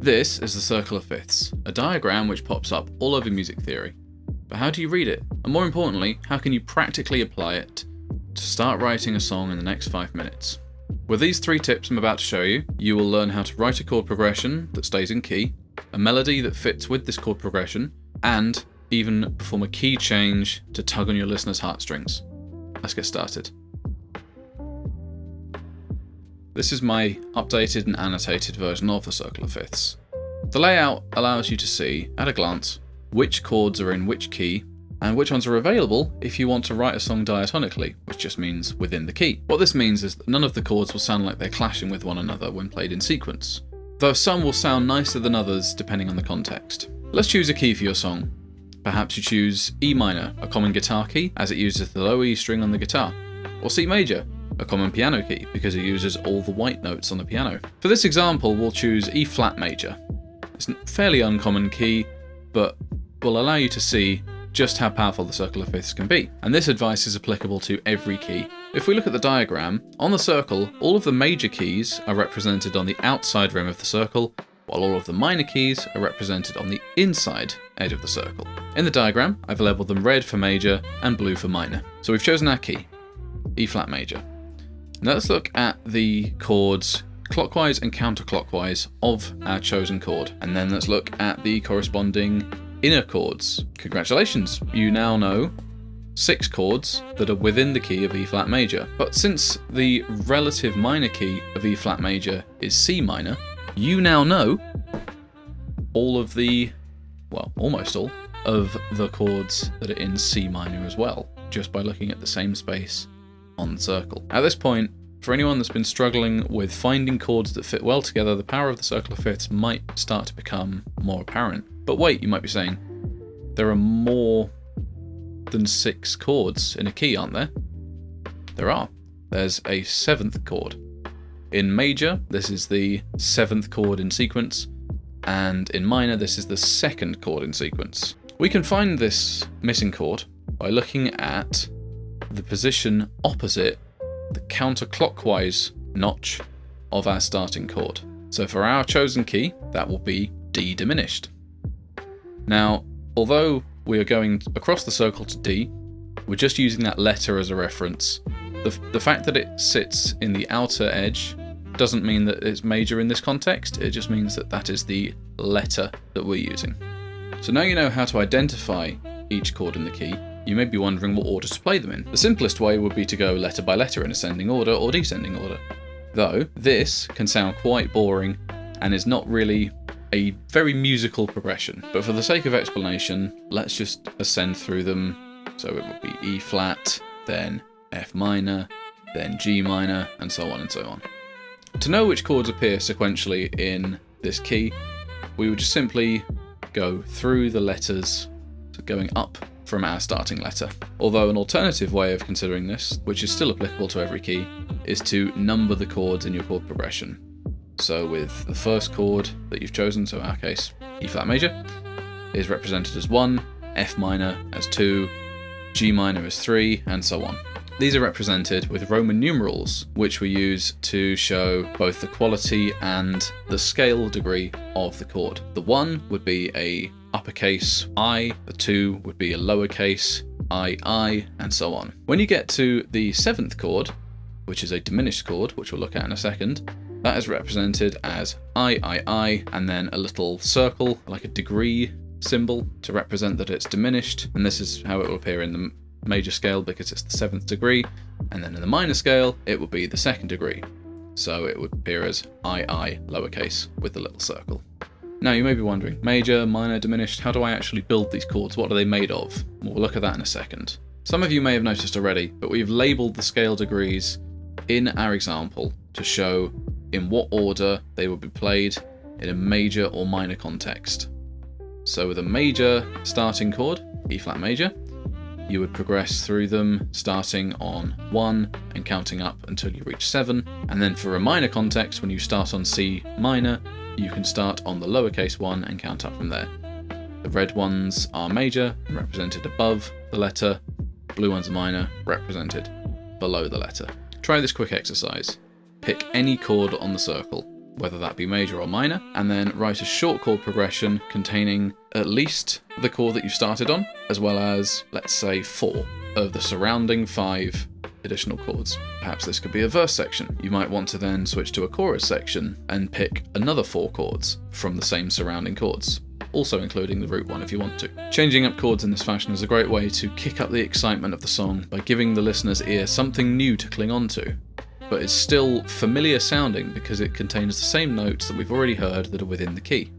This is the circle of fifths, a diagram which pops up all over music theory. But how do you read it? And more importantly, how can you practically apply it to start writing a song in the next 5 minutes? With these 3 tips I'm about to show you, you will learn how to write a chord progression that stays in key, a melody that fits with this chord progression, and even perform a key change to tug on your listener's heartstrings. Let's get started. This is my updated and annotated version of the circle of fifths. The layout allows you to see, at a glance, which chords are in which key, and which ones are available if you want to write a song diatonically, which just means within the key. What this means is that none of the chords will sound like they're clashing with one another when played in sequence, though some will sound nicer than others depending on the context. Let's choose a key for your song. Perhaps you choose E minor, a common guitar key, as it uses the low E string on the guitar, or C major, a common piano key, because it uses all the white notes on the piano. For this example, we'll choose E flat major. It's a fairly uncommon key, but will allow you to see just how powerful the circle of fifths can be. And this advice is applicable to every key. If we look at the diagram, on the circle, all of the major keys are represented on the outside rim of the circle, while all of the minor keys are represented on the inside edge of the circle. In the diagram, I've labelled them red for major and blue for minor. So we've chosen our key, E flat major. Now let's look at the chords clockwise and counterclockwise of our chosen chord, and then let's look at the corresponding inner chords. Congratulations, you now know 6 chords that are within the key of E flat major. But since the relative minor key of E flat major is C minor, you now know all of the, well, almost all of the chords that are in C minor as well, just by looking at the same space on the circle. At this point, for anyone that's been struggling with finding chords that fit well together, the power of the circle of fifths might start to become more apparent. But wait, you might be saying, there are more than 6 chords in a key, aren't there? There are. There's a 7th chord. In major, this is the 7th chord in sequence, and in minor, this is the 2nd chord in sequence. We can find this missing chord by looking at the position opposite the counterclockwise notch of our starting chord. So for our chosen key, that will be D diminished. Now, although we are going across the circle to D, we're just using that letter as a reference. The fact that it sits in the outer edge doesn't mean that it's major in this context, it just means that that is the letter that we're using. So now you know how to identify each chord in the key. You may be wondering what order to play them in. The simplest way would be to go letter by letter in ascending order or descending order. Though, this can sound quite boring and is not really a very musical progression. But for the sake of explanation, let's just ascend through them. So it would be E flat, then F minor, then G minor, and so on and so on. To know which chords appear sequentially in this key, we would just simply go through the letters, so going up from our starting letter. Although an alternative way of considering this, which is still applicable to every key, is to number the chords in your chord progression. So with the first chord that you've chosen, so in our case E flat major, is represented as 1, F minor as 2, G minor as 3, and so on. These are represented with Roman numerals, which we use to show both the quality and the scale degree of the chord. The 1 would be a uppercase I, the 2 would be a lowercase I, and so on. When you get to the 7th chord, which is a diminished chord, which we'll look at in a second, that is represented as I, and then a little circle, like a degree symbol, to represent that it's diminished, and this is how it will appear in the major scale because it's the 7th degree, and then in the minor scale, it would be the 2nd degree. So it would appear as I, lowercase, with the little circle. Now you may be wondering, major, minor, diminished, how do I actually build these chords? What are they made of? We'll look at that in a second. Some of you may have noticed already, but we've labelled the scale degrees in our example to show in what order they would be played in a major or minor context. So with a major starting chord, E flat major, you would progress through them starting on 1 and counting up until you reach 7. And then for a minor context, when you start on C minor, you can start on the lowercase 1 and count up from there. The red ones are major, represented above the letter. Blue ones are minor, represented below the letter. Try this quick exercise. Pick any chord on the circle. whether that be major or minor, and then write a short chord progression containing at least the chord that you've started on, as well as, let's say, 4 of the surrounding 5 additional chords. Perhaps this could be a verse section. You might want to then switch to a chorus section and pick another 4 chords from the same surrounding chords, also including the root one if you want to. Changing up chords in this fashion is a great way to kick up the excitement of the song by giving the listener's ear something new to cling on to, but it's still familiar sounding because it contains the same notes that we've already heard that are within the key.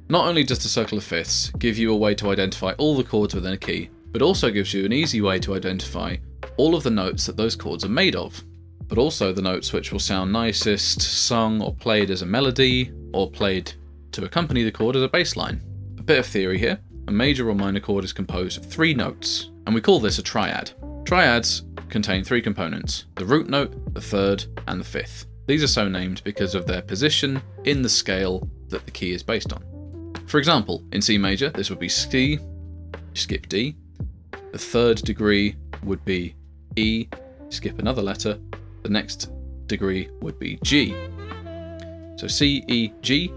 Not only does the circle of fifths give you a way to identify all the chords within a key, but also gives you an easy way to identify all of the notes that those chords are made of, but also the notes which will sound nicest sung or played as a melody, or played to accompany the chord as a bass line. A bit of theory here: a major or minor chord is composed of 3 notes, and we call this a triad. Triads contain 3 components: the root note, the third, and the fifth. These are so named because of their position in the scale that the key is based on. For example, in C major, this would be C, you skip D. The third degree would be E, skip another letter. The next degree would be G. So C, E, G,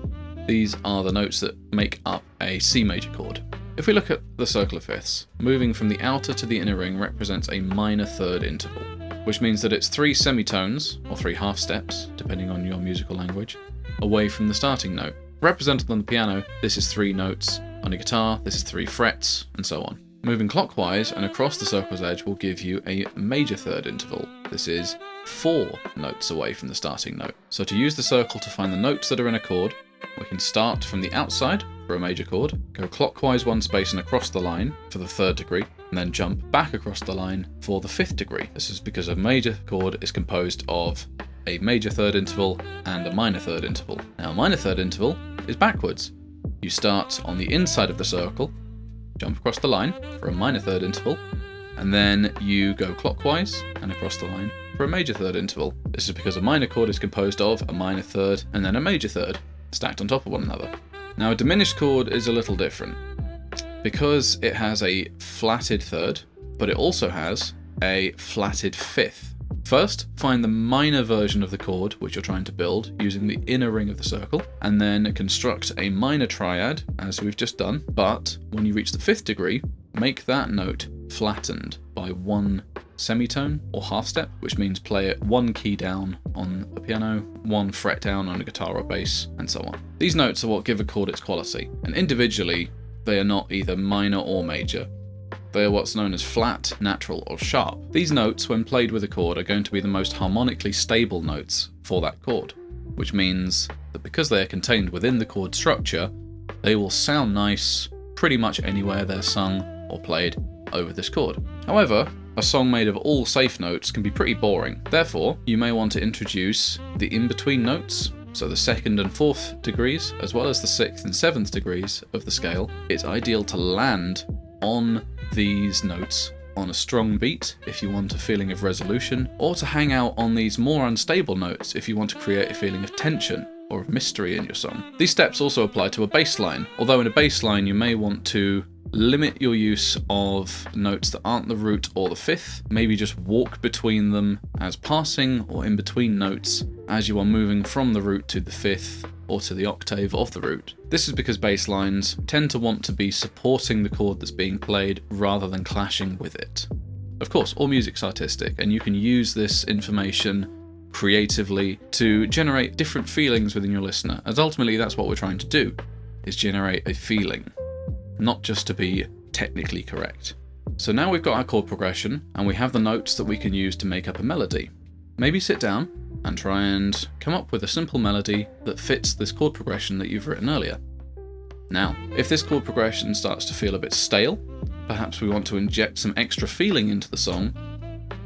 these are the notes that make up a C major chord. If we look at the circle of fifths, moving from the outer to the inner ring represents a minor third interval, which means that it's 3 semitones, or 3 half steps, depending on your musical language, away from the starting note. Represented on the piano, this is 3 notes. On a guitar, this is 3 frets, and so on. Moving clockwise and across the circle's edge will give you a major third interval. This is 4 notes away from the starting note. So to use the circle to find the notes that are in a chord, we can start from the outside for a major chord, go clockwise 1 space and across the line for the 3rd degree, and then jump back across the line for the 5th degree. This is because a major chord is composed of a major third interval and a minor third interval. Now, a minor third interval is backwards. You start on the inside of the circle, jump across the line for a minor third interval, and then you go clockwise and across the line for a major third interval. This is because a minor chord is composed of a minor third and then a major third, stacked on top of one another. Now, a diminished chord is a little different because it has a flatted third, but it also has a flatted fifth. First, find the minor version of the chord which you're trying to build using the inner ring of the circle, and then construct a minor triad, as we've just done, but when you reach the 5th degree, make that note flattened by 1 semitone or half step, which means play it 1 key down on a piano, 1 fret down on a guitar or bass, and so on. These notes are what give a chord its quality, and individually, they are not either minor or major. They are what's known as flat, natural, or sharp. These notes, when played with a chord, are going to be the most harmonically stable notes for that chord, which means that because they are contained within the chord structure, they will sound nice pretty much anywhere they're sung or played over this chord. However, a song made of all safe notes can be pretty boring. Therefore, you may want to introduce the in-between notes, so the 2nd and 4th degrees, as well as the 6th and 7th degrees of the scale. It's ideal to land on these notes on a strong beat if you want a feeling of resolution, or to hang out on these more unstable notes if you want to create a feeling of tension or of mystery in your song. These steps also apply to a bass line, although in a bass line you may want to limit your use of notes that aren't the root or the fifth, maybe just walk between them as passing or in between notes as you are moving from the root to the fifth or to the octave of the root. This is because bass lines tend to want to be supporting the chord that's being played rather than clashing with it. Of course, all music's artistic, and you can use this information creatively to generate different feelings within your listener, as ultimately that's what we're trying to do, is generate a feeling, not just to be technically correct. So now we've got our chord progression, and we have the notes that we can use to make up a melody. Maybe sit down and try and come up with a simple melody that fits this chord progression that you've written earlier. Now, if this chord progression starts to feel a bit stale, perhaps we want to inject some extra feeling into the song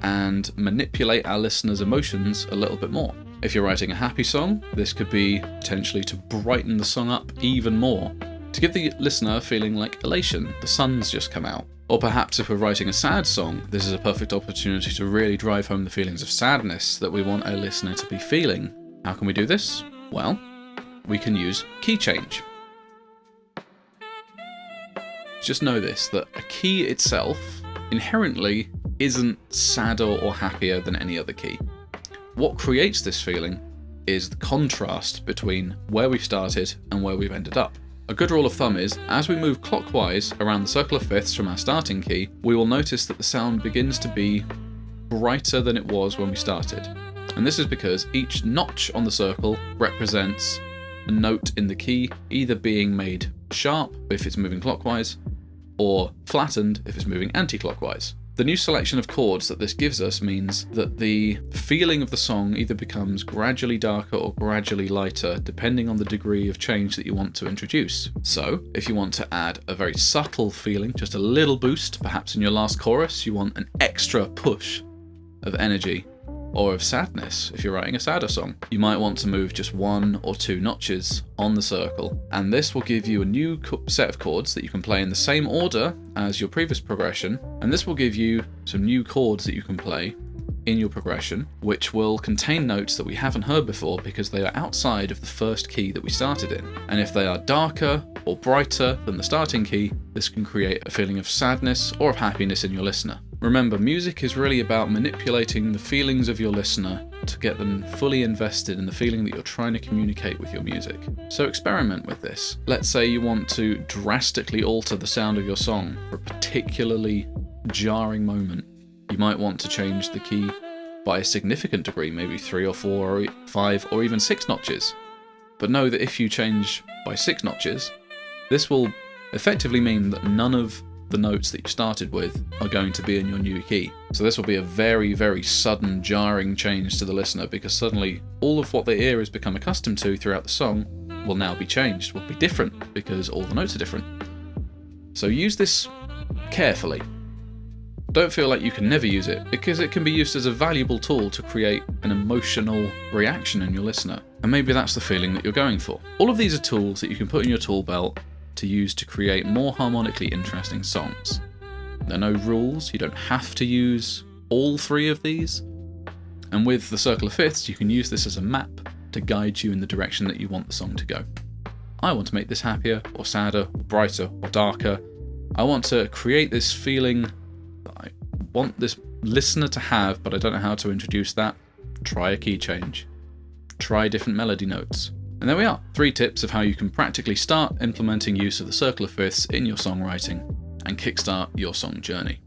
and manipulate our listeners' emotions a little bit more. If you're writing a happy song, this could be potentially to brighten the song up even more, to give the listener a feeling like elation, the sun's just come out. Or perhaps if we're writing a sad song, this is a perfect opportunity to really drive home the feelings of sadness that we want our listener to be feeling. How can we do this? Well, we can use key change. Just know this, that a key itself inherently isn't sadder or happier than any other key. What creates this feeling is the contrast between where we started and where we've ended up. A good rule of thumb is, as we move clockwise around the circle of fifths from our starting key, we will notice that the sound begins to be brighter than it was when we started. And this is because each notch on the circle represents a note in the key, either being made sharp if it's moving clockwise, or flattened if it's moving anti-clockwise. The new selection of chords that this gives us means that the feeling of the song either becomes gradually darker or gradually lighter, depending on the degree of change that you want to introduce. So, if you want to add a very subtle feeling, just a little boost, perhaps in your last chorus, you want an extra push of energy, or of sadness if you're writing a sadder song, you might want to move just 1 or 2 notches on the circle, and this will give you a new set of chords that you can play in the same order as your previous progression, and this will give you some new chords that you can play in your progression, which will contain notes that we haven't heard before because they are outside of the first key that we started in. And if they are darker or brighter than the starting key, this can create a feeling of sadness or of happiness in your listener. Remember, music is really about manipulating the feelings of your listener to get them fully invested in the feeling that you're trying to communicate with your music. So experiment with this. Let's say you want to drastically alter the sound of your song for a particularly jarring moment. You might want to change the key by a significant degree, maybe 3 or 4 or 5 or even 6 notches. But know that if you change by 6 notches, this will effectively mean that none of the notes that you started with are going to be in your new key. So this will be a very, very sudden, jarring change to the listener, because suddenly all of what their ear has become accustomed to throughout the song will now be changed, will be different, because all the notes are different. So use this carefully. Don't feel like you can never use it, because it can be used as a valuable tool to create an emotional reaction in your listener. And maybe that's the feeling that you're going for. All of these are tools that you can put in your tool belt to use to create more harmonically interesting songs. There are no rules, you don't have to use all 3 of these. And with the circle of fifths, you can use this as a map to guide you in the direction that you want the song to go. I want to make this happier, or sadder, or brighter, or darker. I want to create this feeling that I want this listener to have, but I don't know how to introduce that. Try a key change. Try different melody notes. And there we are, 3 tips of how you can practically start implementing use of the circle of fifths in your songwriting and kickstart your song journey.